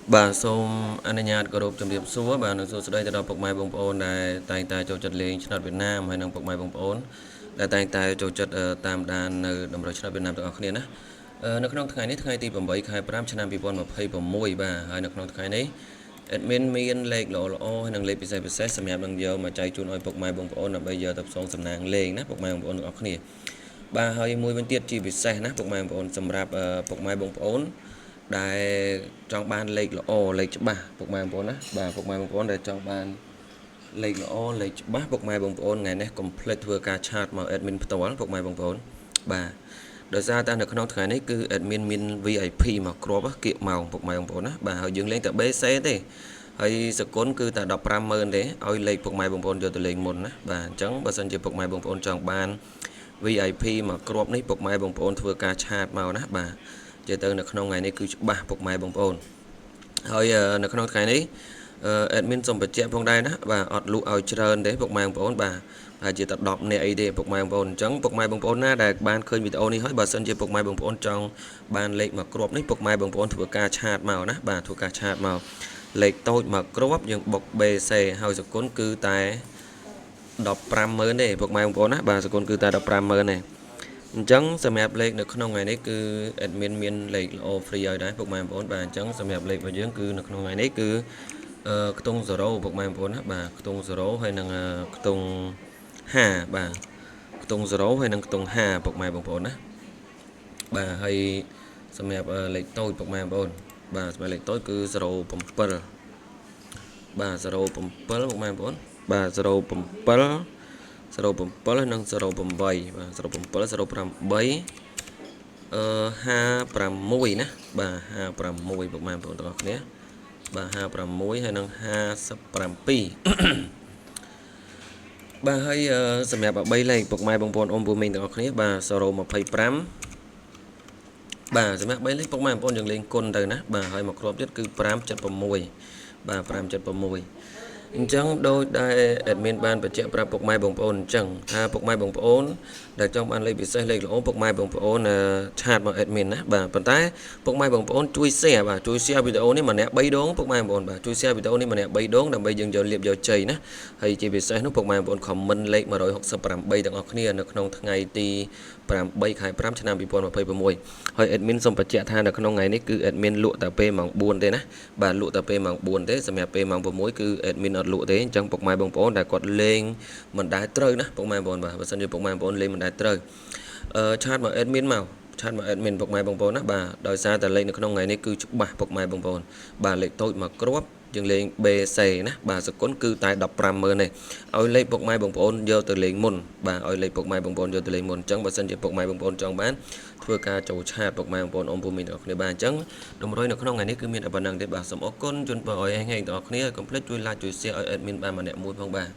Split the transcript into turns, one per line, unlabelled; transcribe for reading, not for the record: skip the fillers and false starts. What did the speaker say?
bà xôm anh nhạt có rộp chấm điểm số bà能 số đây từ bọc mai bông ôn này tại tại chỗ chật lên chợ Việt Nam hay năng bọc mai bông ôn là tại chỗ chật tam đàn đồng đội chợ Việt Nam tụi anh nè nó không ngàyนี้ថ្ងៃទី8ខែ5ឆ្នាំ2026បាទហើយនៅក្នុងថ្ងៃនេះ admin មានលេខល្អហើយនឹងលេខពិសេសសម្រាប់នឹងយកមកចែកជូនឲ្យពុកម៉ែបងប្អូនដើម្បីយកទៅផ្សងសំណាងលេងណាពុកម៉ែបងប្អូនទាំងអស់គ្នាបាទហើយមួយវិញទៀតជាពិសេសណាពុកម៉ែបងប្អូនសម្រាប់ពុកម៉ែបងប្អូនដែលចង់បានលេខល្អលេខច្បាស់ពុកម៉ែបងប្អូនណាបាទពុកម៉ែបងប្អូនដែលចង់បានលេខល្អលេខច្បាស់ពុកម៉ែបងប្អូនថ្ងៃនេះកុំភ្លេចធ្វើការឆាតមក admin ផ្ទាល់ពុកម៉ែបងប្អូនបាទដោយសារតែនៅក្នុងថ្ងៃនេះគឺ admin មាន VIP មកគ្រាប់គៀកម៉ោងពុកម៉ែបងប្អូនណាបាទហើយយើងលេងតែ BC ទេហើយសកុនគឺតែ 150,000 ទេឲ្យលេខពុកម៉ែបងប្អូនយកទៅលេងមុនណាបាទអញ្ចឹងបើសិនជាពុកម៉ែបងប្អូនចង់បាន VIP មកគ្រាប់នេះពុកម៉ែបងប្អូនធ្វើការឆាតមកណាបាទនិយាយទៅនៅក្នុងថ្ងៃនេះគឺច្បាស់ពុកម៉ែបងប្អូនហើយនៅក្នុងថ្ងៃនេះadmin សូមបញ្ជាក់ផងដែរណាបាទអត់លក់ឲ្យច្រើនទេពុកម៉ែបងប្អូនបាទហើយជាតែ10នាក់អីទេពុកម៉ែបងប្អូនអញ្ចឹងពុកម៉ែបងប្អូនណាដែលបានឃើញវីដេអូនេះហើយបើសិនជាពុកម៉ែបងប្អូនចង់បានលេខមកគ្រាប់នេះពុកម៉ែបងប្អូនធ្វើការឆាតមកណាបាទធ្វើការឆាតមកលេខតូចមកគ្រាប់យើងបុក BC ហើយសគុណគឺតែ150,000ទេពុកម៉ែបងប្អូនណាបាទសគុណគឺតែ150,000ទេអញ្ចឹងសម្រាប់លេខនៅក្នុងថ្ងៃនេះគឺ admin មានលេខល្អ free ឲ្យដែរពុកម៉ែបងប្អូនបាទអញ្ចឹងសម្រាប់លេខរបស់យើងគឺនៅក្នុងថ្ងៃនេះគឺខ្ទង់0ពុកម៉ែបងប្អូនណាបាទខ្ទង់0ហើយនឹងខ្ទង់5បាទខ្ទង់0ហើយនឹងខ្ទង់5ពុកម៉ែបងប្អូនណាបាទហើយសម្រាប់លេខតូចពុកម៉ែបងប្អូនបាទសម្រាប់លេខតូចគឺ07បាទ07ពុកម៉ែបងប្អូនបាទ07ហើយនឹង08បាទ07 08 56ណាបាទ56ពុកម៉ែបងប្អូនទាំងអស់គ្នាបាទ56ហើយនឹង57បាទហើយសម្រាប់3លេខពុកម៉ែបងប្អូនអ៊ំពូមីងទាំងអស់គ្នាបាទ025បាទសម្រាប់3លេខពុកម៉ែបងប្អូនយើងលេងគុណទៅណាបាទហើយមកគ្រាប់ទៀតគឺ576បាទ576អញ្ចឹងដោយដែល admin បានបញ្ជាក់ប្រាប់ពុកម៉ែបងប្អូនអញ្ចឹងថាពុកម៉ែបងប្អូនដែលចង់បានលេខពិសេសលេខល្អពុកម៉ែបងប្អូនឆាតមក admin ណាបាទប៉ុន្តែពុកម៉ែបងប្អូនជួយ share បាទជួយ share វីដេអូនេះម្នាក់3ដងពុកម៉ែបងប្អូនបាទជួយ share វីដេអូនេះម្នាក់3ដងដើម្បីយើងយកលៀបយកជ័យណាហើយជាពិសេសនោះពុកម៉ែបងប្អូន comment លេខ168ទាំងអស់គ្នានៅក្នុងថ្ងៃទី8ខែ5ឆ្នាំ2026ហើយ admin សូមបញ្ជាក់ថានៅក្នុងថ្ងៃនេះគឺ admin លក់តែពេលម៉ោង4ទេណាបាទលក់តែពេលម៉ោង4ទេសម្រាប់ពេលម៉ោង6គឺ admin អត់លក់ទេអញ្ចឹងពុកម៉ែបងប្អូនដែលគាត់លេងមិនដែលត្រូវណាពុកម៉ែបងប្អូនបាទបើសិនជាពុកម៉ែបងប្អូនលេងមិនដែលត្រូវឆាតមក admin មកឆាតមក admin ពុកម៉ែបងប្អូនណាបាទដោយសារតែលេខនៅក្នុងថ្ងៃនេះគឺច្បាស់ពុកម៉ែបងប្អូនបាទលេខតូចមកគ្រាប់យើងលេង BC ណាបាទសគុណគឺតែ150,000ទេឲ្យលេខពុកម៉ែបងប្អូនយកទៅលេងមុនបាទឲ្យលេខពុកម៉ែបងប្អូនយកទៅលេងមុនអញ្ចឹងបើសិនជាពុកម៉ែបងប្អូនចង់បានធ្វើការចូលឆាតពុកម៉ែបងប្អូនអ៊ំពូមីងទាំងអស់គ្នាបាទអញ្ចឹងតម្រុយនៅក្នុងថ្ងៃនេះគឺមានតែប៉ុណ្្នឹងទេបាទសូមអរគុណជូនពរឲ្យហេងៗទាំងអស់គ្នាកុំភ្លេចជួយ like ជួយ share ឲ្យ admin បានម្នាក់មួយផងបាទ